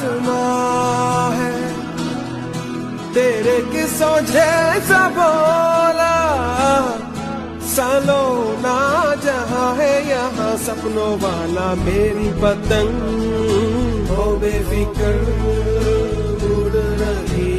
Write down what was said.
आसमां है तेरे किस्सों जैसा बोला, सालों ना जहां है यहाँ सपनों वाला मेरी पतंग हो बेफिक्र उड़ रही